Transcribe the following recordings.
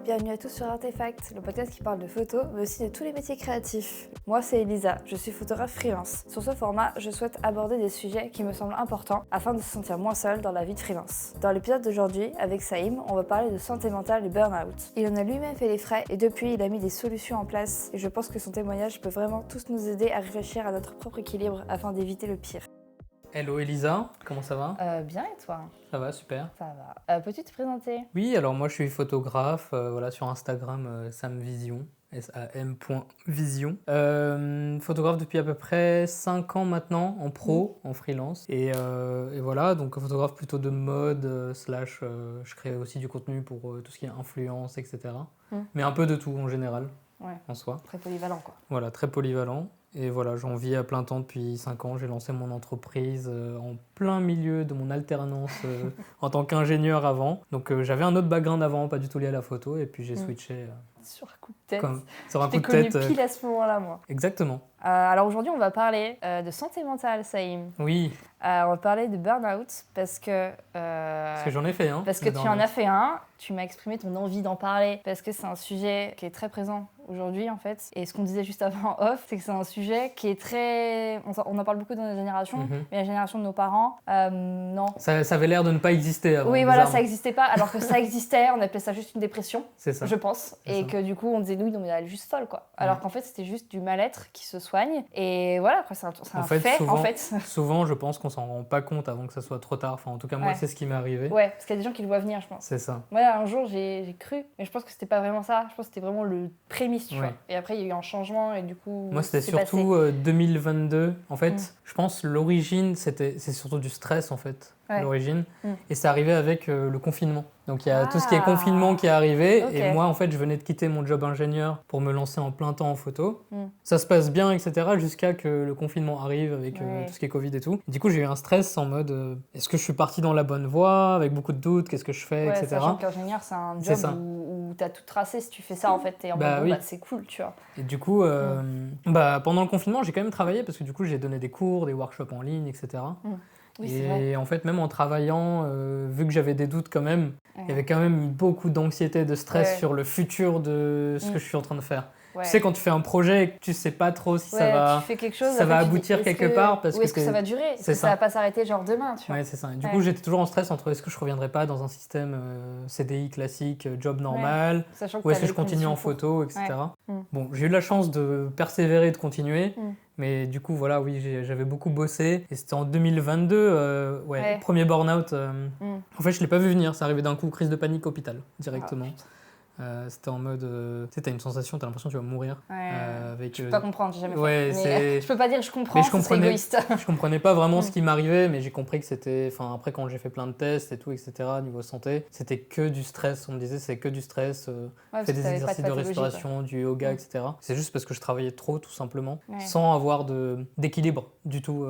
bienvenue à tous sur Artefact, le podcast qui parle de photos, mais aussi de tous les métiers créatifs. Moi c'est Elisa, je suis photographe freelance. Sur ce format, je souhaite aborder des sujets qui me semblent importants afin de se sentir moins seul dans la vie de freelance. Dans l'épisode d'aujourd'hui, avec Saïm, on va parler de santé mentale et burn-out. Il en a lui-même fait les frais et depuis il a mis des solutions en place et je pense que son témoignage peut vraiment tous nous aider à réfléchir à notre propre équilibre afin d'éviter le pire. Hello Elisa, comment ça va? Bien et toi? Ça va, super. Ça va. Peux-tu te présenter? Oui, alors moi je suis photographe, voilà, sur Instagram, samvision, sam.vision. Photographe depuis à peu près 5 ans maintenant, en pro, en freelance. Et voilà, donc photographe plutôt de mode, slash, je crée aussi du contenu pour tout ce qui est influence, etc. Mais un peu de tout en général, en soi. Très polyvalent quoi. Voilà, très polyvalent. Et voilà, j'en vis à plein temps depuis 5 ans. J'ai lancé mon entreprise en plein milieu de mon alternance en tant qu'ingénieur avant. Donc j'avais un autre background avant, pas du tout lié à la photo. Et puis j'ai switché Sur un coup de tête. sur un coup Je de t'ai connu tête. pile à ce moment-là, moi. Exactement. Alors aujourd'hui, on va parler de santé mentale, Saïm. Oui, On va parler de burn-out parce que j'en ai fait un. parce que tu en as fait un. Tu m'as exprimé ton envie d'en parler parce que c'est un sujet qui est très présent aujourd'hui en fait. Et ce qu'on disait juste avant en off, c'est que c'est un sujet qui est très... On en parle beaucoup dans notre génération, mais la génération de nos parents, non. Ça avait l'air de ne pas exister avant. Oui, voilà, bizarrement. ça n'existait pas, alors que ça existait, on appelait ça juste une dépression, C'est ça. je pense. C'est Et ça. que du coup, on disait, oui, non, mais elle est juste folle, quoi. Alors qu'en fait, c'était juste du mal-être qui se soigne. Et voilà, quoi, c'est un fait, souvent, en fait. Souvent, je pense qu'on s'en rend pas compte avant que ça soit trop tard. Enfin, en tout cas, moi, Ouais. c'est ce qui m'est arrivé. Ouais, parce qu'il y a des gens qui le voient venir, je pense. C'est ça. Moi, un jour, j'ai cru, mais je pense que c'était pas vraiment ça. Je pense que c'était vraiment le prémisse, tu Ouais. vois. Et après, il y a eu un changement, et du coup, Moi, c'était c'est surtout passé. 2022. En fait, je pense l'origine, c'est surtout du stress, en fait, Ouais. l'origine. Et c'est arrivé avec le confinement. Donc, il y a tout ce qui est Ah. confinement qui est arrivé. Ok. Et moi, en fait, je venais de quitter mon job ingénieur pour me lancer en plein temps en photo. Ça se passe bien, etc. jusqu'à que le confinement arrive avec Ouais. tout ce qui est Covid et tout. Du coup, j'ai eu un stress en mode est-ce que je suis parti dans la bonne voie, avec beaucoup de doutes, qu'est-ce que je fais, Ouais, etc. sachant qu'ingénieur, c'est un C'est job ça. où t'as tout tracé. Si tu fais ça, en fait, t'es en Bah mode, oui. bon, bah, c'est cool, tu vois. Et du coup, pendant le confinement, j'ai quand même travaillé parce que du coup, j'ai donné des cours, des workshops en ligne, etc. Oui, c'est vrai. Et en fait, même en travaillant, vu que j'avais des doutes quand même, Ouais. il y avait quand même beaucoup d'anxiété, de stress Ouais. sur le futur de ce que je suis en train de faire. Ouais. Tu sais, quand tu fais un projet et que tu sais pas trop si ça Ouais, va... tu fais quelque chose, ça après, va tu dis, aboutir est-ce quelque que- part parce ou que est-ce que ça va durer? Est-ce c'est que ça ça. va pas s'arrêter genre demain, tu vois? Ouais, c'est ça. Et du Ouais. coup, j'étais toujours en stress entre est-ce que je reviendrai pas dans un système CDI classique, job normal, Sachant que ou est-ce t'as que je les continue en conditions photo, etc. Ouais. Bon, j'ai eu la chance de persévérer, de continuer, Mm. mais du coup, voilà, oui, j'avais beaucoup bossé. Et c'était en 2022, Ouais. premier burn-out. Mm. En fait, je l'ai pas vu venir, c'est arrivé d'un coup, crise de panique, hôpital, directement. Ah, putain. C'était en mode, tu sais, t'as une sensation, t'as l'impression que tu vas mourir. Ouais. Avec, Je peux pas comprendre, j'ai jamais ouais, fait. c'est- Mais je peux pas dire je comprends, Mais je ce serait comprenais- égoïste. Je comprenais pas vraiment ce qui m'arrivait, mais j'ai compris que c'était... Enfin, après, quand j'ai fait plein de tests et tout, etc., niveau santé, c'était que du stress. On me disait, c'est que du stress, Ouais, fais parce que des t'avais pas exercices de pathologie, quoi. respiration, du yoga, etc. C'est juste parce que je travaillais trop, tout simplement, Ouais. sans avoir d'équilibre du tout,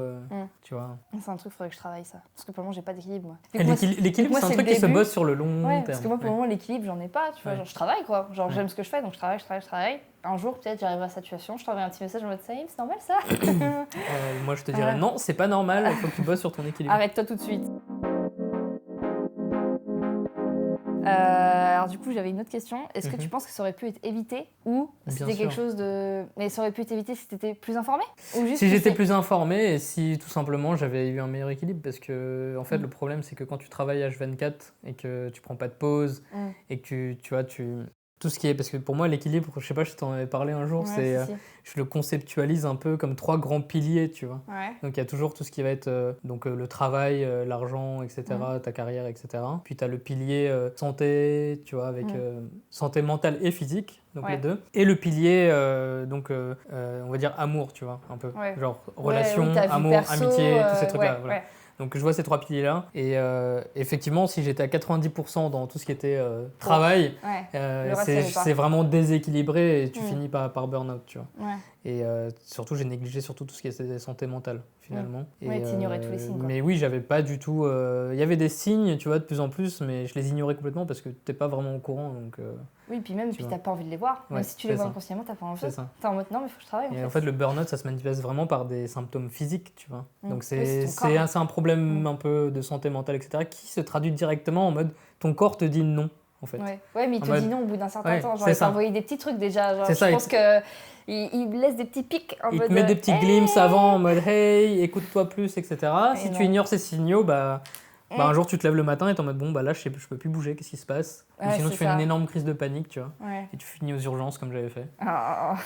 tu vois. C'est un truc, faudrait que je travaille ça. Parce que pour le moment, j'ai pas d'équilibre, moi. Et Vu que moi, l'équilibre, moi, c'est un c'est truc le qui se début. bosse sur le long Ouais, terme. parce que moi, pour le moment, l'équilibre, j'en ai pas, tu vois. Ouais. Genre, je travaille, quoi. Genre, Ouais. j'aime ce que je fais, donc je travaille. Un jour, peut-être, j'arriverai à cette situation, je t'envoie un petit message en mode Saïm, c'est normal ça? Moi, je te dirais, non, c'est pas normal, il faut que tu bosses sur ton équilibre. Arrête-toi tout de suite. Alors du coup, j'avais une autre question. Est-ce que tu penses que ça aurait pu être évité ou Bien c'était quelque sûr. chose de... Mais ça aurait pu être évité si t'étais plus informé? Ou juste Si tu j'étais sais- plus informé et si tout simplement j'avais eu un meilleur équilibre, parce que en fait le problème c'est que quand tu travailles H24 et que tu prends pas de pause et que tu vois tout ce qui est, parce que pour moi l'équilibre, je sais pas, je t'en avais parlé un jour, Ouais, c'est si, si. je le conceptualise un peu comme 3 grands piliers, tu vois. Ouais. Donc il y a toujours tout ce qui va être le travail, l'argent, etc., ta carrière, etc. Puis tu as le pilier santé, tu vois, avec santé mentale et physique, donc les deux. Et le pilier, on va dire amour, tu vois, un peu. Ouais. Genre Ouais, relation, oui, ta vie amour, perso, amitié, tous ces trucs-là. ouais, Voilà. ouais. Donc je vois ces 3 piliers-là. Et effectivement, si j'étais à 90% dans tout ce qui était travail, Ouais. Le reste, il y avait pas. c'est vraiment déséquilibré et tu finis par burn-out, tu vois. Ouais. Et surtout, j'ai négligé surtout tout ce qui était santé mentale, finalement. Ouais, t'ignorais tous les signes, quoi. Mais oui, j'avais pas du tout... Il y avait des signes, tu vois, de plus en plus, mais je les ignorais complètement parce que t'es pas vraiment au courant, donc... Oui, puis même, vois. t'as pas envie de les voir. Ouais, Même si tu les c'est vois ça. inconsciemment, t'as pas envie. C'est ça. T'es en mode non, mais faut que je travaille. Et en fait, le burn-out, ça se manifeste vraiment par des symptômes physiques, tu vois. Donc Oui, c'est ton c'est corps. un problème un peu de santé mentale, etc., qui se traduit directement en mode ton corps te dit non, en fait. Ouais, mais il En te mode- dit non au bout d'un certain Ouais, temps. Genre, c'est il t'a ça. envoyé des petits trucs déjà. Genre, C'est ça, je il pense que il laisse des petits pics en Il mode. te met des petits glimpses avant en mode hey, écoute-toi plus, etc. Et Si non. tu ignores ces signaux, bah Mm. un jour tu te lèves le matin et t'es en mode bon, bah là je peux plus bouger, qu'est-ce qui se passe? Ou Ouais, sinon c'est tu fais ça. une énorme crise de panique, tu vois, Ouais. et tu finis aux urgences comme j'avais fait.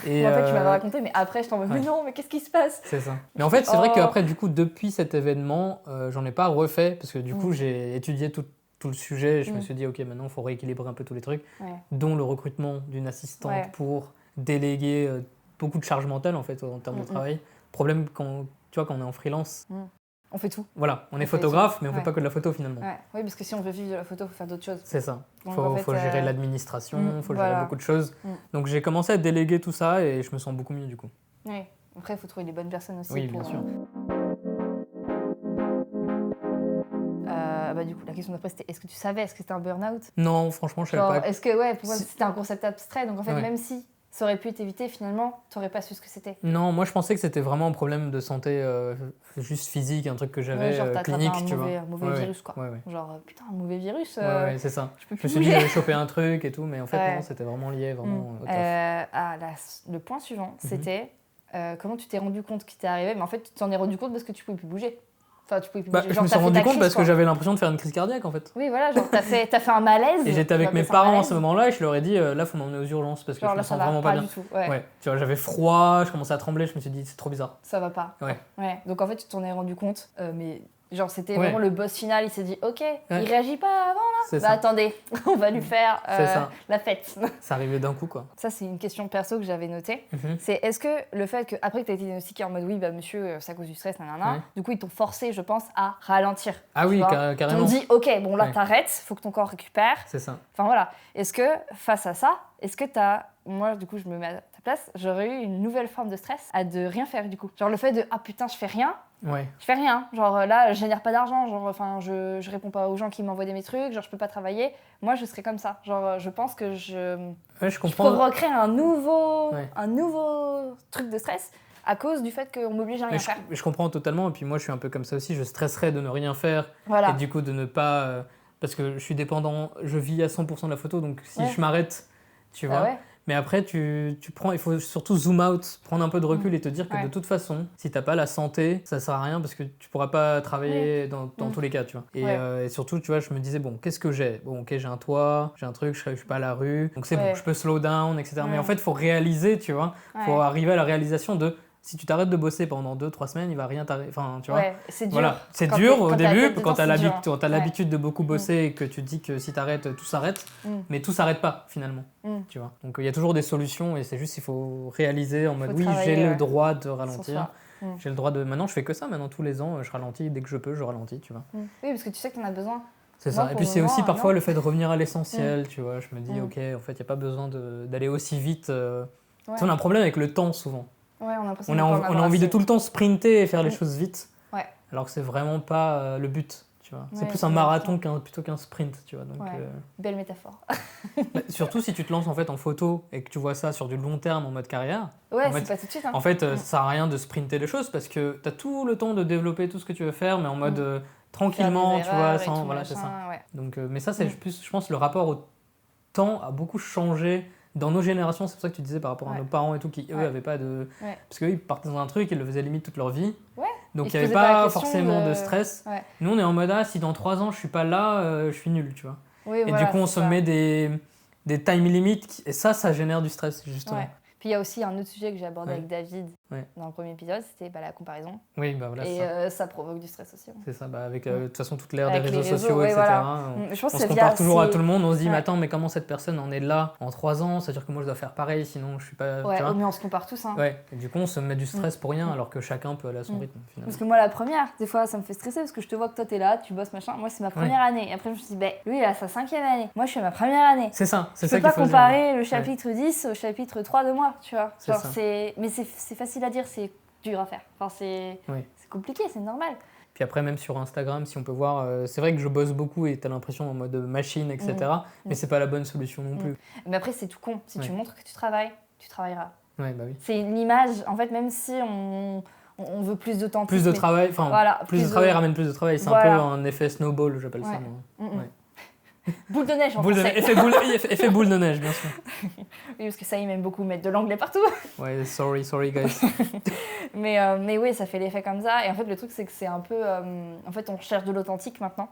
Et Et en fait, tu m'avais raconté, mais après, je t'en mode, ouais. mais non, mais qu'est-ce qui se passe? c'est ça. Mais en fait, c'est vrai Oh. qu'après, du coup, depuis cet événement, j'en ai pas refait parce que du coup, Mm. j'ai étudié tout le sujet et je me Mm. suis dit, ok, maintenant il faut rééquilibrer un peu tous les trucs, Ouais. dont le recrutement d'une assistante Ouais. pour déléguer beaucoup de charge mentale en fait en termes de Mm, mm. travail. Problème quand, tu vois, quand on est en freelance. On fait tout. Voilà, on est fait photographe, tout. mais on Ouais. fait pas que de la photo finalement. Ouais. Oui, parce que si on veut vivre de la photo, il faut faire d'autres choses. C'est ça. Donc, Faut, en fait, faut gérer l'administration, faut gérer voilà. beaucoup de choses. Mm. Donc j'ai commencé à déléguer tout ça et je me sens beaucoup mieux du coup. Ouais. Après, il faut trouver les bonnes personnes aussi. Oui, pour, bien sûr. Bah, du coup, la question d'après, c'était est-ce que tu savais, est-ce que c'était un burn-out? Non, franchement, je savais Genre, pas. est-ce que, ouais, pour moi, Si- c'était un concept abstrait, donc en fait, Ouais. même si ça aurait pu t'éviter, finalement, t'aurais pas su ce que c'était. Non, moi je pensais que c'était vraiment un problème de santé juste physique, un truc que j'avais Ouais, genre, t'as attrapé clinique, tu vois. un mauvais Ouais, virus, quoi. Ouais, ouais. Genre, putain, un mauvais virus, Ouais, c'est ça. je peux Je plus me suis dit, bouger. j'avais chopé un truc et tout, mais en fait, Ouais. non, c'était vraiment lié vraiment au taf. Le point suivant, Mhm. c'était comment tu t'es rendu compte qu'il t'est arrivé, mais en fait, tu t'en es rendu compte parce que tu pouvais plus bouger. Enfin, tu pouvais plus Bah, bouger. je Genre, me suis t'as fait rendu ta compte crise, parce que quoi. j'avais l'impression de faire une crise cardiaque en fait. Oui, voilà, genre, t'as fait un malaise. Et j'étais avec on va mes appeler ça un parents à malaise. ce moment-là et je leur ai dit, là, faut m'emmener aux urgences parce que Genre je là, me ça sens va vraiment pas pas du bien. tout. Ouais. Ouais, tu vois, j'avais froid, je commençais à trembler, je me suis dit, c'est trop bizarre. Ça va pas. Ouais. Ouais. Donc en fait, tu t'en es rendu compte, mais genre, c'était Ouais. vraiment le boss final. Il s'est dit, ok, Ouais. il réagit pas avant. C'est Bah ça. attendez, on va lui faire C'est ça. la fête. Ça arrivait d'un coup, quoi. Ça, c'est une question perso que j'avais notée. Mhm. C'est est-ce que le fait que, après que tu as été diagnostiqué en mode oui, bah monsieur, c'est à cause du stress, nanana, Ouais. du coup, ils t'ont forcé, je pense, à ralentir. Ah tu oui, vois. Ils carrément. t'ont dit, ok, bon là, Ouais. t'arrêtes, faut que ton corps récupère. C'est ça. Enfin voilà. Est-ce que, face à ça, est-ce que t'as. Moi, du coup, je me mets à ta place, j'aurais eu une nouvelle forme de stress à de rien faire, du coup. Genre le fait de, ah putain, je fais rien. Ouais. Je fais rien, genre là je génère pas d'argent, genre enfin je réponds pas aux gens qui m'envoient mes trucs, genre je peux pas travailler. Moi je serais comme ça, genre je pense que Ouais, je je comprends. provoquerais un nouveau truc de stress à cause du fait qu'on m'oblige à rien Mais faire. je comprends totalement. Et puis moi, je suis un peu comme ça aussi. Je stresserais de ne rien faire. Voilà. Et du coup, de ne pas. Parce que je suis dépendant, je vis à 100% de la photo. Donc si Ouais. je m'arrête, tu Bah vois. ouais. Mais après, tu prends, il faut surtout zoom out, prendre un peu de recul et te dire que Ouais. de toute façon, si t'as pas la santé, ça sert à rien parce que tu pourras pas travailler dans tous les cas, tu vois. Et surtout, tu vois, je me disais, bon, qu'est-ce que j'ai? Bon, ok, j'ai un toit, j'ai un truc, je suis pas à la rue, donc c'est bon, je peux slow down, etc. Mais en fait, il faut réaliser, tu vois, faut arriver à la réalisation de si tu t'arrêtes de bosser pendant 2-3 semaines, il va rien t'arriver. Enfin, tu vois. Ouais, c'est dur. Voilà, c'est Quand dur t'es- au quand t'as la début, tête quand dedans, t'as c'est dur. l'habitude de beaucoup bosser et que tu te dis que si t'arrêtes, tout s'arrête. Mais tout s'arrête pas finalement, tu vois. Donc il y a toujours des solutions et c'est juste il faut réaliser en mode oui, travailler, j'ai le ouais. droit de Sans ralentir. soi. J'ai le droit de. Maintenant, je fais que ça. Maintenant, tous les ans, je ralentis. Dès que je peux, je ralentis, tu vois. Oui, parce que tu sais que t'en as besoin. C'est Moi, ça. Et pour puis, le c'est aussi moment, parfois non. le fait de revenir à l'essentiel, tu vois. Je me dis, Mm. ok, en fait, il n'y a pas besoin d'aller aussi vite. Ouais. Tu sais, on a un problème avec le temps souvent. Ouais, on a l'impression On de a, pas en on a avoir envie de assez. tout le temps sprinter et faire les Mm. choses vite. Ouais. Alors que c'est vraiment pas le but, tu vois. C'est Ouais, plus c'est un marathon important. plutôt qu'un sprint, tu vois. Donc, Ouais. Belle métaphore. bah, surtout si tu te lances en fait en photo et que tu vois ça sur du long terme en mode carrière. Ouais, En c'est fait- pas tout de suite. Hein. En fait, ça sert à rien de sprinter les choses parce que tu as tout le temps de développer tout ce que tu veux faire, mais en mode Faire tranquillement, des tu vois, erreurs et sans. tout, Voilà, c'est machin, ça. ouais. Donc, mais ça, c'est Mm. plus, je pense, le rapport au temps a beaucoup changé dans nos générations. C'est pour ça que tu disais par rapport à Ouais. nos parents et tout, qui eux Ouais. avaient pas de. Ouais. Parce qu'eux, ils partaient dans un truc, ils le faisaient limite toute leur vie. Ouais. Donc Ils il se n'y avait posaient pas la pas question forcément de de- stress. Ouais. Nous, on est en mode, ah, si dans 3 ans je suis pas là, je suis nul, tu vois. Oui, Et voilà, du coup, on c'est se ça. met des time limits, et ça génère du stress, justement. Ouais. Puis il y a aussi un autre sujet que j'ai abordé Ouais. avec David Ouais. dans le premier épisode, c'était la comparaison. Oui, bah voilà, c'est Et ça. ça provoque du stress aussi. C'est ça, bah, avec de toute façon toute l'ère des Avec les réseaux réseaux, sociaux, ouais, etc. voilà. On, Je pense on que se c'est compare via- toujours à c'est- tout le monde, on se dit, Ouais. mais attends, mais comment cette personne en est là en 3 ans? C'est-à-dire que moi je dois faire pareil, sinon je suis pas. Ouais, tu vois mais on se compare tous. Hein. Ouais, et du coup on se met du stress pour rien alors que chacun peut aller à son rythme finalement. Parce que moi, la première, des fois, ça me fait stresser parce que je te vois que toi, t'es là, tu bosses, machin. Moi, c'est ma première année. Et après, je me suis dit, ben, lui, il a sa 5e année. Moi, je suis à ma première année. C'est ça, c'est Je ça peux qu'il pas faut se dire. comparer le chapitre 10 au chapitre 3 de moi, tu vois. C'est Genre, ça. mais c'est facile à dire, c'est dur à faire. Enfin, c'est Oui. compliqué, c'est normal. Puis après, même sur Instagram, si on peut voir, c'est vrai que je bosse beaucoup et t'as l'impression en mode machine, etc. Mais c'est pas la bonne solution non plus. Mais après, c'est tout con. Si tu Ouais. montres que tu travailles, tu travailleras. Ouais, bah oui. C'est une image, en fait, même si on veut plus d'authenticité. Plus de travail, enfin, Voilà, plus de plus travail de- ramène plus de travail. C'est Voilà. un peu un effet snowball, j'appelle ça. Ouais. Moi. Ouais. Boule de neige en Boule de français. neige, effet boule de neige, bien sûr. Oui, parce que ça, il aime beaucoup mettre de l'anglais partout. Ouais, sorry guys. Mais oui, ça fait l'effet comme ça. Et en fait, le truc, c'est que c'est un peu... en fait, on cherche de l'authentique maintenant.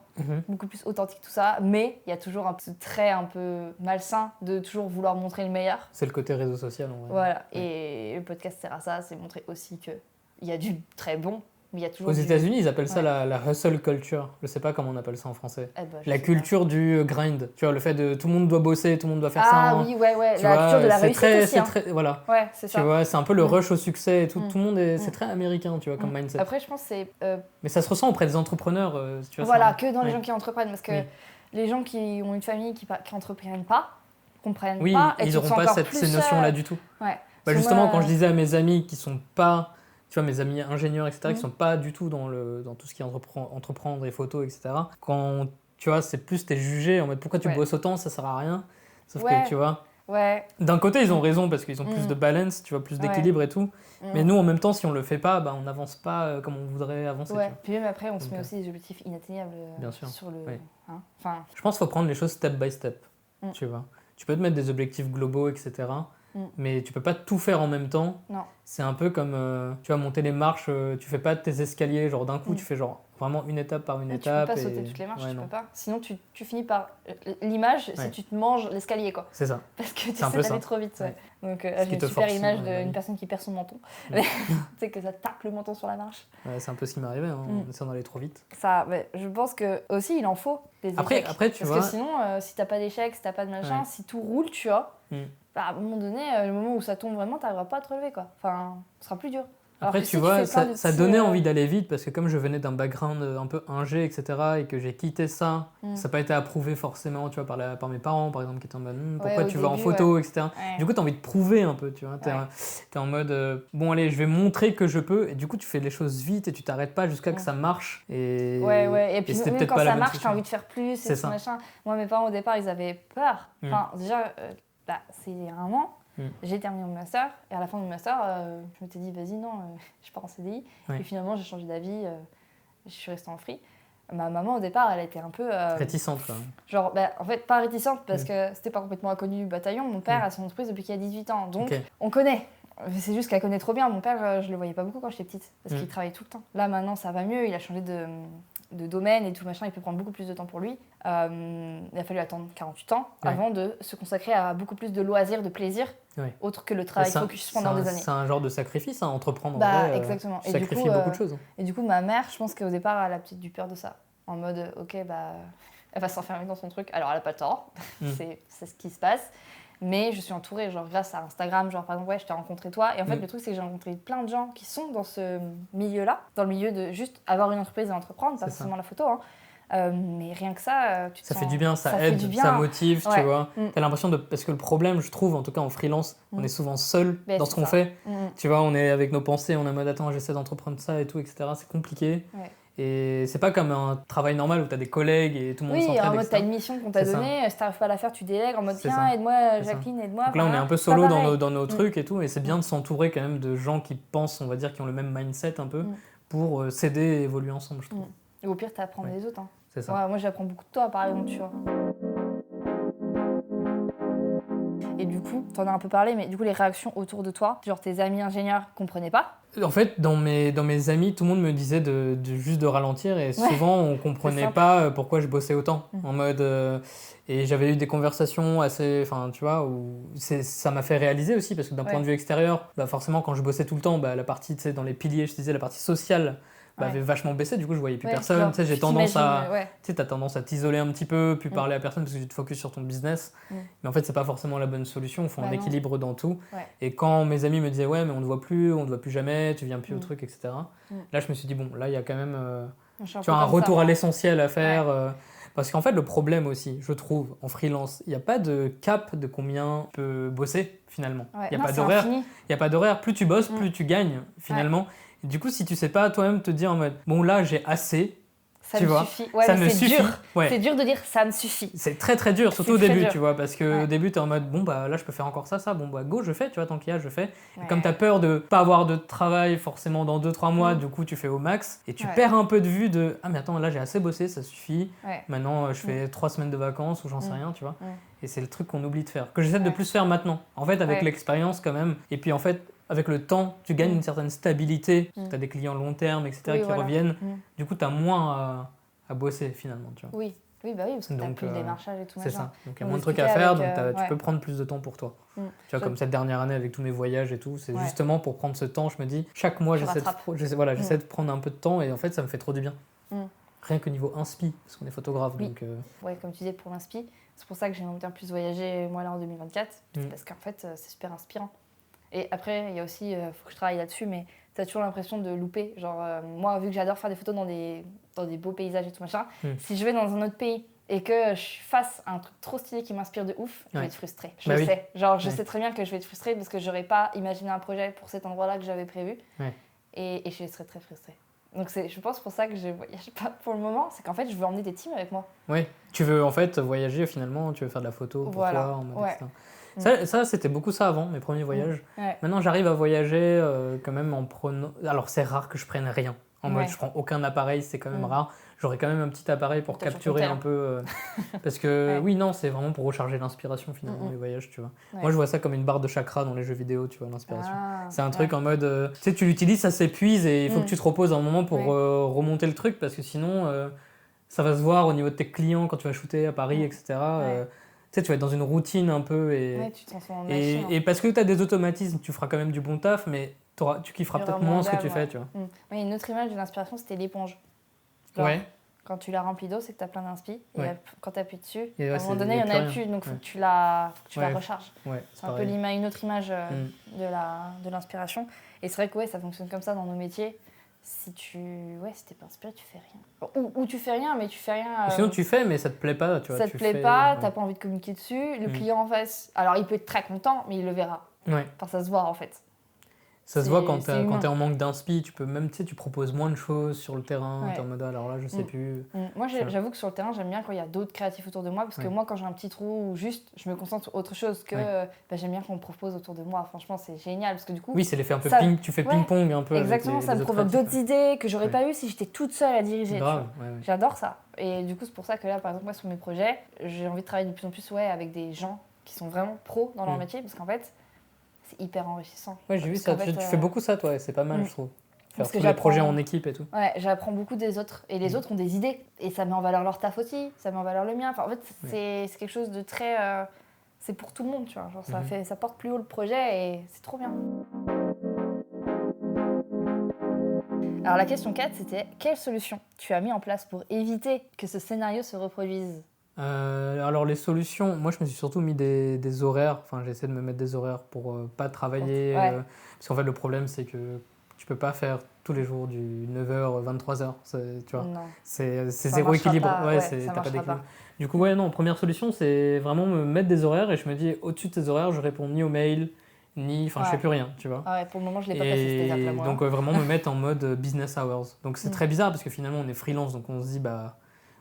Beaucoup plus authentique, tout ça. Mais il y a toujours un petit trait un peu malsain de toujours vouloir montrer le meilleur. C'est le côté réseau social, en vrai. Voilà. Et le podcast sert à ça. C'est montrer aussi qu'il y a du très bon. Mais il y a toujours Aux États-Unis, ils appellent ça Ouais. la hustle culture. Je sais pas comment on appelle ça en français. Eh ben, je La sais pas. culture du grind. Tu vois, le fait de tout le monde doit bosser, tout le monde doit faire ça. Ah hein. oui, ouais. Tu La vois, culture de la c'est réussite très, aussi. c'est Hein. très, voilà. Ouais, c'est Tu ça. vois, c'est un peu le rush au succès et tout. Mm. Tout le monde est, Mm. c'est très américain, tu vois, comme mindset. Après, je pense que c'est... Mais ça se ressent auprès des entrepreneurs, tu vois. voilà, ça. que dans les Ouais. gens qui entreprennent. Parce que Oui. les gens qui ont une famille qui entreprennent pas, comprennent Oui, pas. Et ils tu te n'auront sens pas encore ces plus, notions-là du tout. Ouais. Bah, Parce que justement, moi, quand je disais à mes amis qui sont pas, tu vois, mes amis ingénieurs, etc., Mhm. qui sont pas du tout dans tout ce qui est entreprendre et photos, etc., quand, tu vois, c'est plus t'es jugé en mode pourquoi tu Ouais. bosses autant, ça sert à rien. Sauf Ouais. que, tu vois, Ouais. d'un côté, ils ont raison parce qu'ils ont plus Mhm. de balance, tu vois, plus Ouais. d'équilibre et tout. Mm. Mais nous, en même temps, si on le fait pas, bah, on n'avance pas comme on voudrait avancer. Ouais. Tu vois. Puis même après, on se Donc, met aussi des objectifs inatteignables Bien sûr. sur le... Ouais. Hein, enfin, Je pense qu'il faut prendre les choses step by step, Mm. tu vois. Tu peux te mettre des objectifs globaux, etc., mais tu peux pas tout faire en même temps. non. C'est un peu comme, tu vas monter les marches, tu fais pas tes escaliers, genre d'un coup, Mm. tu fais genre vraiment une étape par une Tu peux étape. pas sauter toutes les marches, Ouais, tu non. peux pas. Sinon, tu finis par... L'image, Ouais. c'est tu te manges l'escalier, quoi. C'est ça. Parce que tu C'est un essaies peu d'aller ça. trop vite. Ouais. Ouais. Donc, Ce j'ai qui une te super force, image ouais, d'une oui. personne qui perd son menton. Ouais. Tu sais que ça tape le menton sur la marche. Ouais, c'est un peu ce qui m'est arrivé, hein, Mm. en essayant d'aller trop vite. Ça, ouais, je pense que aussi, il en faut des Après, échecs. tu Parce vois. que sinon, si t'as pas d'échecs, si t'as pas de machin, Ouais. si tout roule, tu vois, Mm. bah, à un moment donné, le moment où ça tombe vraiment, t'arriveras pas à te relever, quoi. Enfin, ce sera plus dur. Alors Après, que tu si vois, fais plein de ça petits, donnait envie d'aller vite parce que comme je venais d'un background un peu ingé, etc., et que j'ai quitté ça, Mm. ça n'a pas été approuvé forcément, tu vois, par mes parents, par exemple, qui étaient en mode pourquoi au tu vas en début, photo, etc. Ouais. Du coup, tu as envie de prouver un peu, tu vois. Tu es, Ouais. en mode, bon, allez, je vais montrer que je peux, et du coup, tu fais les choses vite et tu t'arrêtes pas jusqu'à que Mm. ça marche. Et, Ouais. Et puis c'était même peut-être quand pas la ça bonne marche, t'as solution. envie de faire plus, C'est et ça. tout machin. Moi, mes parents, au départ, ils avaient peur. Mm. Enfin, déjà, c'est il y a un an, Mm. j'ai terminé mon master, et à la fin de mon master, je m'étais dit, vas-y, non, je pars en CDI. Ouais. Et finalement, j'ai changé d'avis, je suis restée en free. Ma maman, au départ, elle était un peu... Réticente, quoi. genre, en fait, pas réticente, parce Mm. que c'était pas complètement inconnu du bataillon. Mon père Mm. a son entreprise depuis qu'il a 18 ans, donc Ok. on connaît. C'est juste qu'elle connaît trop bien. Mon père, je le voyais pas beaucoup quand j'étais petite, parce Mm. qu'il travaillait tout le temps. Là, maintenant, ça va mieux, il a changé de domaine et tout machin, il peut prendre beaucoup plus de temps pour lui. Il a fallu attendre 48 ans Ouais. avant de se consacrer à beaucoup plus de loisirs, de plaisirs, Ouais. autre que le travail C'est un- focus pendant des années. C'est un genre de sacrifice, hein, entreprendre. en Bah, vrai, exactement. Tu Et du sacrifies coup, beaucoup de choses. Et du coup, ma mère, je pense qu'au départ, elle a peut-être du peur de ça. En mode, ok, bah, elle va s'enfermer dans son truc. Alors, elle a pas tort, Mm. c'est ce qui se passe. Mais je suis entourée, genre, grâce à Instagram, genre, par exemple, ouais, je t'ai rencontré toi. Et en fait, Mm. le truc, c'est que j'ai rencontré plein de gens qui sont dans ce milieu-là, dans le milieu de juste avoir une entreprise et entreprendre, pas C'est ça. forcément la photo, hein. Mais rien que ça, tu te Ça sens... fait du bien, ça fait aide, du bien. ça motive, tu Ouais. vois. Mm. T'as l'impression de... Parce que le problème, je trouve, en tout cas en freelance, on Mm. est souvent seul Ben, dans c'est ce qu'on ça. fait. Mm. Tu vois, on est avec nos pensées, on est en mode attends, j'essaie d'entreprendre ça et tout, etc. C'est compliqué. Ouais. Et c'est pas comme un travail normal où t'as des collègues et tout le monde Oui, s'entraide, en mode, t'as etc. une mission qu'on t'a C'est ça. donnée, si t'arrives pas à la faire, tu délègues en mode, C'est tiens, ça. aide-moi, C'est ça. Jacqueline, aide-moi. Donc là, on est Enfin, un peu c'est solo pas dans pareil. nos Mm. trucs et tout, et c'est bien de s'entourer quand même de gens qui pensent, on va dire, qui ont le même mindset un peu, Mm. pour s'aider et évoluer ensemble, je trouve. Mm. Et au pire, t'apprends Ouais. des autres. Hein. C'est ça. Ouais, moi, j'apprends beaucoup de toi, par exemple, tu vois. Et du coup, t'en as un peu parlé, mais du coup, les réactions autour de toi, genre tes amis ingénieurs comprenaient pas. En fait, dans mes amis, tout le monde me disait juste de ralentir et souvent on comprenait simple. pas pourquoi je bossais autant. Mm. En mode, et j'avais eu des conversations assez, enfin tu vois, où ça m'a fait réaliser aussi parce que d'un point de vue extérieur, bah forcément quand je bossais tout le temps, bah, la partie, tu sais, dans les piliers, je disais la partie sociale avait vachement baissé, du coup je voyais plus personne, genre, tu sais, j'ai tu tendance à... t'imagines, ouais. Tu sais, t'as tendance à t'isoler un petit peu, puis Mm. parler à personne parce que tu te focuses sur ton business. Mm. Mais en fait, c'est pas forcément la bonne solution. Il faut Bah un non. équilibre dans tout. Ouais. Et quand mes amis me disaient, ouais, mais on ne te voit plus jamais, tu viens plus au Mm. truc, etc. Mm. Là, je me suis dit, bon, là, il y a quand même Je suis un tu peu vois, un comme ça, retour à moi. l'essentiel à faire. Parce qu'en fait, le problème aussi, je trouve, en freelance, il n'y a pas de cap de combien tu peux bosser finalement. Ouais. Il n'y a Non, pas c'est d'horaire. infini. Il n'y a pas d'horaire. Plus tu bosses, Mm. plus tu gagnes finalement. Et du coup, si tu sais pas toi-même te dire en mode, bon, là, j'ai assez. Ça tu me vois. suffit. Ouais, Ça mais me c'est suffit. dur. Ouais. C'est dur de dire ça me suffit. C'est très très dur, surtout au très début, dur. tu vois, parce que Ouais. au début, t'es en mode, bon, bah là, je peux faire encore ça, bon, bah go, je fais, tu vois, tant qu'il y a, je fais. Et Ouais. comme t'as peur de pas avoir de travail forcément dans 2-3 mois, Mm. du coup, tu fais au max, et tu Ouais. perds un peu de vue de, ah, mais attends, là, j'ai assez bossé, ça suffit. Ouais. Maintenant, je fais 3 semaines de vacances, ou j'en sais rien, tu vois. Mm. Et c'est le truc qu'on oublie de faire, que j'essaie de Ouais. plus faire maintenant. En fait, avec Ouais. l'expérience, quand même, et puis en fait, avec le temps, tu gagnes une certaine stabilité, parce que t'as des clients long terme, etc., Oui, qui voilà. reviennent. Mm. Du coup, t'as moins à bosser, finalement, tu vois. Oui. Oui, bah oui, parce que t'as Donc, plus le démarchage et tout c'est machin. ça. Donc il y a On moins de trucs à discutait faire, avec, donc tu ouais. peux prendre plus de temps pour toi. Mm. Tu vois, comme cette dernière année avec tous mes voyages et tout, c'est Ouais. justement pour prendre ce temps, je me dis, chaque mois Tu j'essaie rattrapes. j'essaie de prendre un peu de temps et en fait ça me fait trop du bien. Mm. Rien que niveau inspi, parce qu'on est photographe, Oui. donc... Ouais, comme tu disais, pour l'inspi, c'est pour ça que j'aimerais bien plus voyager, moi, là, en 2024, parce qu'en fait, c'est super inspirant. Et après, il y a aussi, faut que je travaille là-dessus, mais t'as toujours l'impression de louper. Genre, moi, vu que j'adore faire des photos dans des beaux paysages et tout machin, si je vais dans un autre pays et que je fasse un truc trop stylé qui m'inspire de ouf, je vais être frustrée. Je le sais. Genre, je sais très bien que je vais être frustrée parce que j'aurais pas imaginé un projet pour cet endroit-là que j'avais prévu. Ouais. Et je serais très frustrée. Donc, je pense pour ça que je voyage pas pour le moment, c'est qu'en fait, je veux emmener des teams avec moi. Oui, tu veux en fait voyager finalement, tu veux faire de la photo pour toi, en mode etc. Ça, c'était beaucoup ça avant, mes premiers voyages. Ouais. Maintenant, j'arrive à voyager quand même en prenant... Alors, c'est rare que je prenne rien. En mode, je prends aucun appareil, c'est quand même rare. J'aurais quand même un petit appareil pour capturer un peu... parce que, oui, non, c'est vraiment pour recharger l'inspiration, finalement, les voyages, tu vois. Ouais. Moi, je vois ça comme une barre de chakra dans les jeux vidéo, tu vois, l'inspiration. C'est un truc en mode... tu sais, tu l'utilises, ça s'épuise et il faut que tu te reposes un moment pour remonter le truc, parce que sinon, ça va se voir au niveau de tes clients quand tu vas shooter à Paris, etc. Tu sais, tu vas être dans une routine un peu tu te transformes en machine. et parce que tu as des automatismes, tu feras quand même du bon taf, mais tu kifferas peut-être moins ce que tu fais, tu vois. Oui, une autre image de l'inspiration, c'était l'éponge. Genre, quand tu la remplis d'eau, c'est que tu as plein d'inspi. Et quand tu appuies dessus, à un moment donné, il n'y en a plus, donc il faut que tu la recharges. C'est un peu une autre image de l'inspiration. Et c'est vrai que ça fonctionne comme ça dans nos métiers. Si t'es pas inspiré, tu fais rien. Ou tu fais rien, mais tu fais rien. Sinon tu fais, mais ça te plaît pas, tu vois. Ça te plaît pas, t'as pas envie de communiquer dessus. Le client en face, alors il peut être très content, mais il le verra. Enfin, ça se voit en fait. Ça se voit quand t'es en manque d'inspi, tu peux même, tu sais, tu proposes moins de choses sur le terrain, t'es en mode alors là je sais plus. Moi j'avoue que sur le terrain j'aime bien quand il y a d'autres créatifs autour de moi, parce que moi quand j'ai un petit trou ou juste je me concentre sur autre chose que j'aime bien qu'on me propose autour de moi, franchement c'est génial parce que du coup... Oui, c'est l'effet un peu ping, tu fais ping-pong un peu. Exactement, ça me provoque d'autres idées que j'aurais pas eu si j'étais toute seule à diriger. Grave, j'adore ça. Et du coup c'est pour ça que là par exemple moi sur mes projets, j'ai envie de travailler de plus en plus avec des gens qui sont vraiment pros dans leur métier, parce qu'en fait c'est hyper enrichissant. Ouais, j'ai vu ça. Tu fais beaucoup ça, toi, et c'est pas mal, je trouve. Faire tous les projets en équipe et tout. Ouais, j'apprends beaucoup des autres. Et les autres ont des idées. Et ça met en valeur leur taf aussi, ça met en valeur le mien. Enfin, en fait, c'est quelque chose de très... c'est pour tout le monde, tu vois. Genre, ça porte plus haut le projet et c'est trop bien. Alors, la question 4, c'était quelle solution tu as mis en place pour éviter que ce scénario se reproduise ? Alors les solutions, moi je me suis surtout mis des horaires, enfin j'ai essayé de me mettre des horaires pour pas travailler, parce qu'en fait le problème c'est que tu peux pas faire tous les jours du 9h, 23h, tu vois, c'est zéro équilibre, t'as pas d'équilibre. Du coup première solution c'est vraiment me mettre des horaires et je me dis au-dessus de ces horaires je réponds ni aux mails, je fais plus rien, tu vois. Pour le moment je l'ai pas passé cette étape-là moi. Donc vraiment me mettre en mode business hours, donc c'est très bizarre parce que finalement on est freelance donc on se dit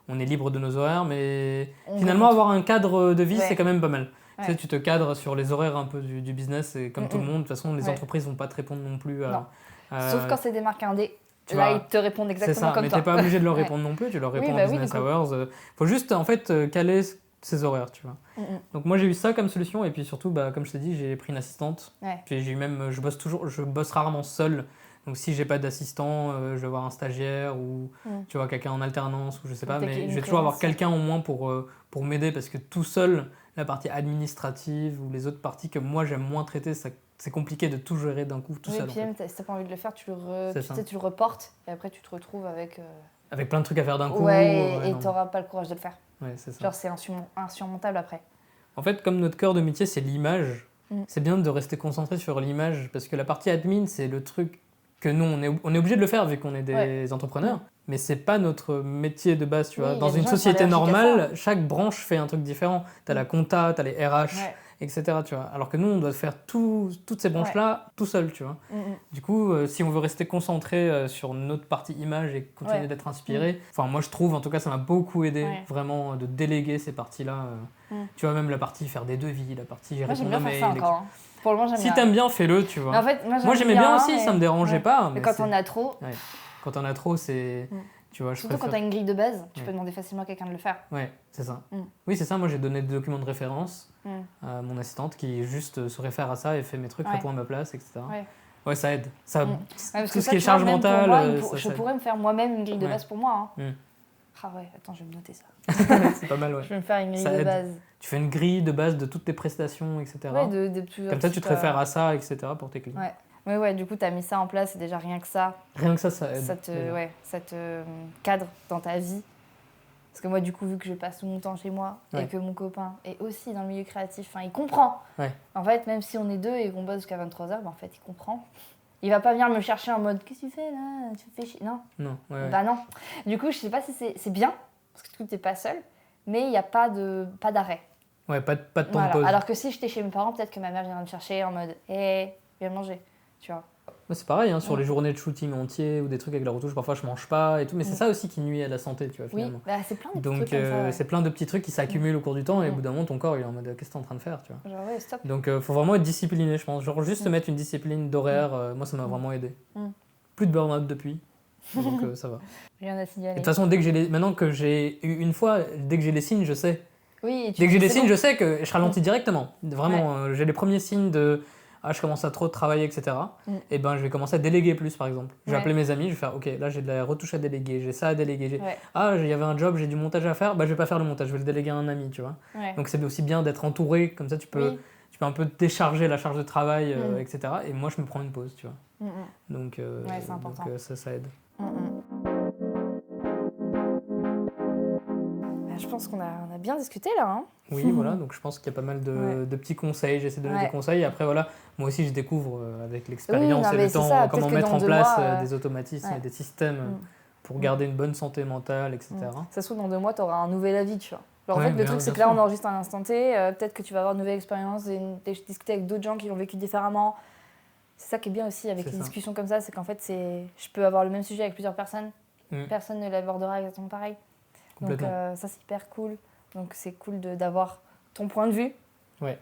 on est libre de nos horaires, mais finalement avoir un cadre de vie c'est quand même pas mal. Tu sais, tu te cadres sur les horaires un peu du business et comme tout le monde, de toute façon les entreprises vont pas te répondre non plus sauf quand c'est des marques indé. Là, ils te répondent exactement comme toi. Mais t'es pas obligé de leur répondre non plus, tu leur réponds en business hours. Faut juste en fait caler ces horaires, tu vois. Donc moi j'ai eu ça comme solution et puis surtout comme je t'ai dit, j'ai pris une assistante. Puis je bosse rarement seul. Donc si j'ai pas d'assistant, je vais voir un stagiaire ou tu vois quelqu'un en alternance ou je sais pas, mais je vais toujours avoir quelqu'un au moins pour m'aider parce que tout seul, la partie administrative ou les autres parties que moi j'aime moins traiter, c'est compliqué de tout gérer d'un coup tout seul. Et puis même, si t'as pas envie de le faire, tu le reportes et après tu te retrouves avec plein de trucs à faire d'un coup. Et t'auras pas le courage de le faire. Ouais, c'est ça. Genre c'est insurmontable après. En fait, comme notre cœur de métier c'est l'image, c'est bien de rester concentré sur l'image parce que la partie admin c'est le truc que nous, on est obligé de le faire vu qu'on est des entrepreneurs, mais c'est pas notre métier de base, tu vois. Dans une société normale, chaque branche fait un truc différent. T'as la compta, t'as les RH, etc. Tu vois. Alors que nous, on doit faire toutes ces branches-là tout seul, tu vois. Du coup, si on veut rester concentré sur notre partie image et continuer d'être inspiré, enfin moi je trouve, en tout cas ça m'a beaucoup aidé vraiment de déléguer ces parties-là. Tu vois, même la partie faire des devis, la partie gérer ton mail. Ça encore. Pour le moment, j'aime bien. Si t'aimes bien, fais-le, tu vois. En fait, moi j'aimais bien aussi, ça me dérangeait pas. Mais quand on a trop... Quand on a trop, c'est... Tu vois, surtout quand tu as une grille de base, tu peux demander facilement à quelqu'un de le faire. Ouais, c'est ça. Oui, c'est ça. Moi, j'ai donné des documents de référence à mon assistante qui juste se réfère à ça et fait mes trucs, répond à ma place, etc. Ouais, ça aide. Ça, tout ce qui est charge mentale, je pourrais me faire moi-même une grille de base pour moi. Ah ouais, attends, je vais me noter ça. C'est pas mal, ouais. Je vais me faire une grille de base. Tu fais une grille de base de toutes tes prestations, etc. Ouais, comme ça, tu te réfères à ça, etc. pour tes clients. Ouais, du coup, tu as mis ça en place et déjà rien que ça. Rien que ça aide. Ça te cadre dans ta vie. Parce que moi, du coup, vu que je passe tout mon temps chez moi et que mon copain est aussi dans le milieu créatif, il comprend. En fait, même si on est deux et qu'on bosse jusqu'à 23h, en fait, il comprend. Il va pas venir me chercher en mode « Qu'est-ce que tu fais là ? Tu me fais chier ?» Non. Bah non. Du coup, je sais pas si c'est bien, parce que du coup, t'es pas seul, mais il n'y a pas d'arrêt. Ouais, pas de temps de pause. Alors que si j'étais chez mes parents, peut-être que ma mère viendrait me chercher en mode « Hé, viens manger », tu vois. C'est pareil, sur les journées de shooting entiers ou des trucs avec la retouche, parfois je mange pas et tout, mais c'est ça aussi qui nuit à la santé, tu vois, finalement. Oui, c'est plein de petits trucs comme ça. C'est plein de petits trucs qui s'accumulent au cours du temps et au bout d'un moment, ton corps il est en mode qu'est-ce que t'es en train de faire, tu vois. Genre, stop. Donc faut vraiment être discipliné, je pense. Genre juste se mettre une discipline d'horaire, moi ça m'a vraiment aidé. Plus de burn-out depuis, donc ça va. Rien à signaler. De toute façon, maintenant que j'ai eu une fois, dès que j'ai les signes, je sais. Oui, dès que j'ai les signes, je sais que je ralentis directement. Vraiment, j'ai les premiers signes de je commence à trop travailler, etc. Et ben je vais commencer à déléguer plus, par exemple. Je vais appeler mes amis, je vais faire ok, là j'ai de la retouche à déléguer, j'ai ça à déléguer. Il y avait un job, j'ai du montage à faire, je vais pas faire le montage, je vais le déléguer à un ami, tu vois. Donc c'est aussi bien d'être entouré, comme ça tu peux un peu décharger la charge de travail, etc. Et moi je me prends une pause, tu vois. Donc, c'est important. Donc ça aide. Je pense qu'on a bien discuté là. Hein. Oui, voilà, donc je pense qu'il y a pas mal de petits conseils, j'essaie de donner des conseils, et après voilà, moi aussi je découvre avec l'expérience et le temps comment mettre en place des automatismes et des systèmes pour garder une bonne santé mentale, etc. Ça se trouve, dans 2 mois, tu auras un nouvel avis, tu vois. Alors, en fait, le truc, c'est que là, on enregistre un instant T, peut-être que tu vas avoir une nouvelle expérience et discuter avec d'autres gens qui l'ont vécu différemment. C'est ça qui est bien aussi avec les discussions comme ça, c'est qu'en fait, je peux avoir le même sujet avec plusieurs personnes, personne ne l'abordera exactement pareil. Donc ça, c'est hyper cool. Donc c'est cool d'avoir ton point de vue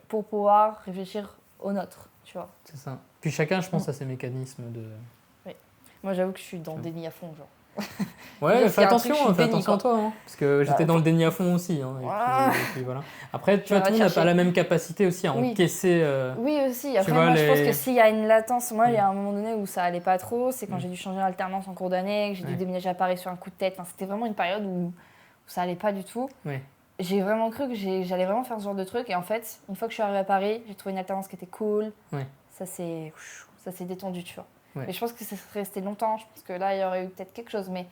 pour pouvoir réfléchir au nôtre, tu vois. C'est ça. Puis chacun, je pense, a ses mécanismes de... Oui. Moi, j'avoue que je suis dans le déni à fond, genre. Fais attention à toi, hein, parce que j'étais dans le déni à fond aussi. Hein, et puis, voilà. Après, tu vois, tout le monde n'a pas la même capacité aussi à encaisser... Oui, aussi. Après, moi, je pense que s'il y a une latence, moi, il y a un moment donné où ça allait pas trop, c'est quand j'ai dû changer d'alternance en cours d'année, que j'ai dû déménager à Paris sur un coup de tête. Enfin, c'était vraiment une période où ça allait pas du tout. J'ai vraiment cru que j'allais vraiment faire ce genre de truc. Et en fait, une fois que je suis arrivée à Paris, j'ai trouvé une alternance qui était cool. Ça s'est détendu, tu vois. Mais je pense que ça serait resté longtemps. Je pense que là, il y aurait eu peut-être quelque chose. Mais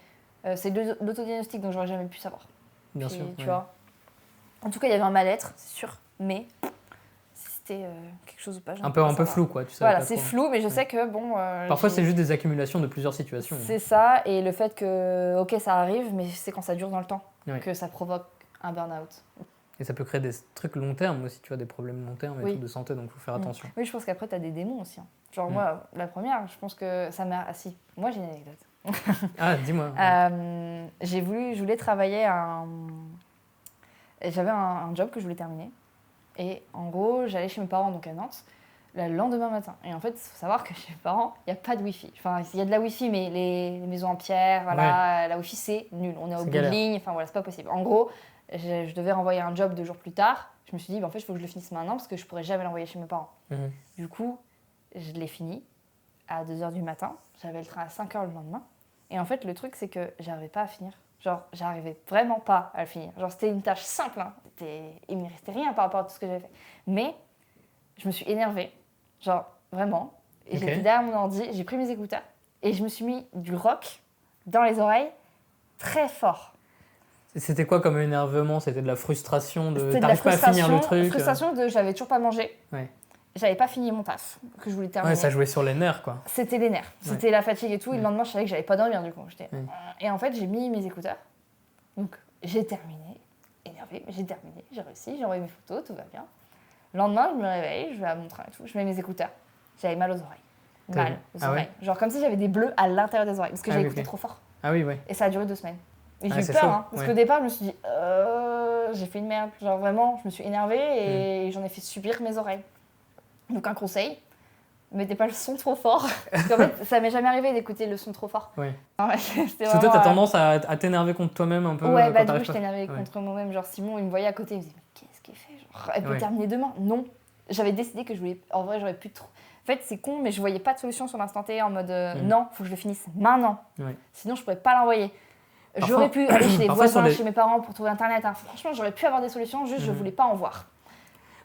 c'est de l'autodiagnostic, donc j'aurais jamais pu savoir. Bien sûr. Tu vois. En tout cas, il y avait un mal-être, c'est sûr. Mais si c'était quelque chose ou pas, un peu flou, quoi. Tu sais. Voilà, c'est flou, mais je sais que bon. Parfois, c'est juste des accumulations de plusieurs situations. C'est ça. Et le fait que, ok, ça arrive, mais c'est quand ça dure dans le temps que ça provoque un burn-out. Et ça peut créer des trucs long terme aussi, tu vois, des problèmes long terme et tout de santé, donc il faut faire attention. Oui, je pense qu'après, tu as des démons aussi. Hein. Genre, moi, la première, je pense que ça m'a... Ah si, moi, j'ai une anecdote. Ah, dis-moi. Je voulais travailler J'avais un job que je voulais terminer. Et en gros, j'allais chez mes parents, donc à Nantes, le lendemain matin. Et en fait, il faut savoir que chez mes parents, il n'y a pas de Wi-Fi. Enfin, il y a de la Wi-Fi, mais les maisons en pierre, voilà, la Wi-Fi, c'est nul. On est au bout de ligne, enfin voilà, c'est pas possible. En gros, je devais renvoyer un job 2 jours plus tard. Je me suis dit, en fait, il faut que je le finisse maintenant parce que je pourrais jamais l'envoyer chez mes parents. Du coup, je l'ai fini à 2h du matin. J'avais le train à 5h le lendemain. Et en fait, le truc, c'est que j'arrivais pas à finir. Genre, j'arrivais vraiment pas à le finir. Genre, c'était une tâche simple. Hein. Il me restait rien par rapport à tout ce que j'avais fait. Mais je me suis énervée. Genre, vraiment. Et j'étais derrière mon ordi, j'ai pris mes écouteurs et je me suis mis du rock dans les oreilles très fort. C'était quoi comme énervement? C'était de la frustration de t'arrives pas à finir le truc? Frustration de j'avais toujours pas mangé. J'avais pas fini mon taf que je voulais terminer. Ça jouait sur les nerfs, quoi. C'était les nerfs. C'était la fatigue et tout. Et le lendemain, je savais que j'allais pas dormir, du coup. Et en fait, j'ai mis mes écouteurs. Donc, j'ai terminé. Énervée, mais j'ai terminé. J'ai réussi. J'ai envoyé mes photos. Tout va bien. Le lendemain, je me réveille, je vais à mon train et tout, je mets mes écouteurs. J'avais mal aux oreilles. Mal aux oreilles. Genre comme si j'avais des bleus à l'intérieur des oreilles, parce que j'avais écouté trop fort. Ah oui, ouais. Et ça a duré 2 semaines. Et j'ai eu c'est peur, chaud, hein, parce qu'au départ, je me suis dit, j'ai fait une merde. Genre vraiment, je me suis énervée et j'en ai fait subir mes oreilles. Donc un conseil, mettez pas le son trop fort. Parce qu'en fait, ça m'est jamais arrivé d'écouter le son trop fort. Oui. Parce que toi, t'as tendance à t'énerver contre toi-même un peu. Ouais, bah du coup, je t'énervais contre moi-même. Genre Simon, il me voyait à côté, il me disait, mais qu'est-ce qu'il fait, genre, elle peut terminer demain. Non, j'avais décidé que je voulais. En vrai, j'aurais pu trop. En fait, c'est con, mais je voyais pas de solution sur l'instant T en mode non, faut que je le finisse maintenant. Sinon, je pourrais pas l'envoyer. J'aurais pu aller chez les voisins, chez mes parents pour trouver internet. Hein. Franchement, j'aurais pu avoir des solutions, juste je voulais pas en voir.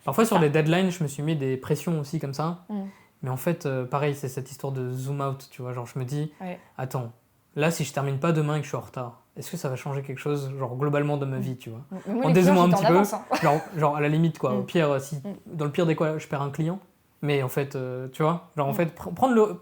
Parfois, sur les deadlines, je me suis mis des pressions aussi comme ça. Mais en fait, pareil, c'est cette histoire de zoom out, tu vois. Genre, je me dis, attends, là, si je termine pas demain et que je suis en retard, est-ce que ça va changer quelque chose, genre globalement de ma vie, tu vois. En dézoomant un petit peu, genre à la limite, quoi. Au pire, si, dans le pire des cas, je perds un client. Mais en fait, tu vois, genre en fait,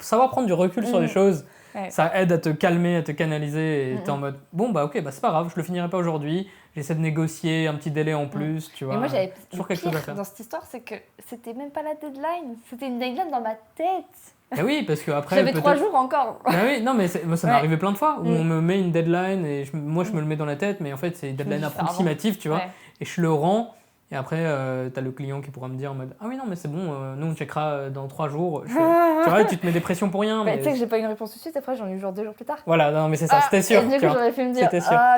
savoir prendre du recul sur les choses, ça aide à te calmer, à te canaliser et t'es en mode, bon bah ok, bah c'est pas grave, je le finirai pas aujourd'hui, j'essaie de négocier un petit délai en plus, tu vois. Et moi j'avais toujours quelque chose à faire. Dans cette histoire, c'est que c'était même pas la deadline, c'était une deadline dans ma tête. Ah oui, parce que après j'avais 3 jours encore. Ah oui, non mais moi, ça m'est arrivé plein de fois où on me met une deadline et moi je me le mets dans la tête, mais en fait c'est une deadline approximative, tu vois, et je le rends. Et après, t'as le client qui pourra me dire en mode ah oui, non, mais c'est bon, nous on checkera dans 3 jours. Tu vois, tu te mets des pressions pour rien. Mais tu sais que j'ai pas eu une réponse tout de suite, après j'en ai eu genre 2 jours plus tard. Voilà, non, mais c'est ça, c'était sûr. Et du coup, j'aurais pu me dire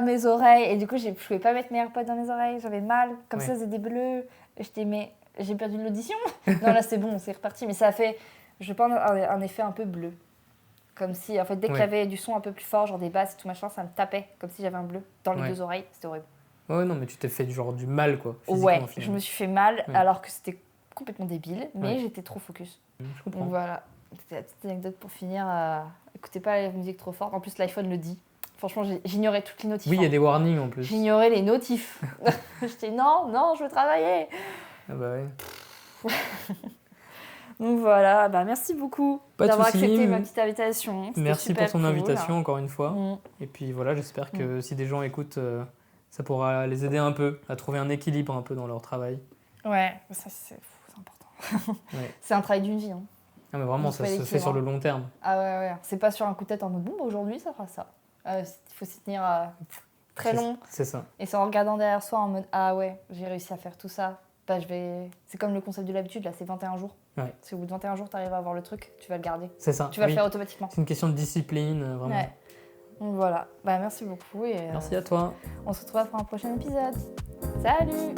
mes oreilles. Et du coup, je pouvais pas mettre mes AirPods dans mes oreilles, j'avais mal. Comme ça, c'était des bleus. J'étais, mais j'ai perdu de l'audition. Non, là c'est bon, c'est reparti. Mais ça a fait, je pense, un effet un peu bleu. Comme si, en fait, dès qu'il y avait du son un peu plus fort, genre des basses et tout machin, ça me tapait. Comme si j'avais un bleu dans les 2 oreilles. C'était horrible. Ouais, non, mais tu t'es fait du mal, quoi. Ouais, je me suis fait mal alors que c'était complètement débile, mais j'étais trop focus. Je comprends. Donc voilà, c'était la petite anecdote pour finir. Écoutez pas la musique trop forte. En plus, l'iPhone le dit. Franchement, j'ignorais toutes les notifs. Oui, il y a des warnings en plus. J'ignorais les notifs. J'étais non, je veux travailler. Ah bah ouais. Donc voilà, bah merci beaucoup d'avoir accepté ma petite invitation. Merci pour ton invitation encore une fois. Et puis voilà, j'espère que si des gens écoutent, ça pourra les aider un peu à trouver un équilibre un peu dans leur travail. Ouais, ça c'est important. C'est un travail d'une vie. Hein. Ah mais vraiment, ça se fait sur le long terme. Ah ouais. C'est pas sur un coup de tête en mode bon, bah, aujourd'hui ça fera ça. Il faut s'y tenir très long. C'est ça. Et c'est en regardant derrière soi en mode ah ouais, j'ai réussi à faire tout ça. Bah, c'est comme le concept de l'habitude, là, c'est 21 jours. Ouais. Si au bout de 21 jours, tu arrives à avoir le truc, tu vas le garder. C'est ça. Tu vas le faire automatiquement. C'est une question de discipline, vraiment. Ouais. Donc voilà, bah, merci beaucoup. Et, merci à toi. On se retrouve pour un prochain épisode. Salut!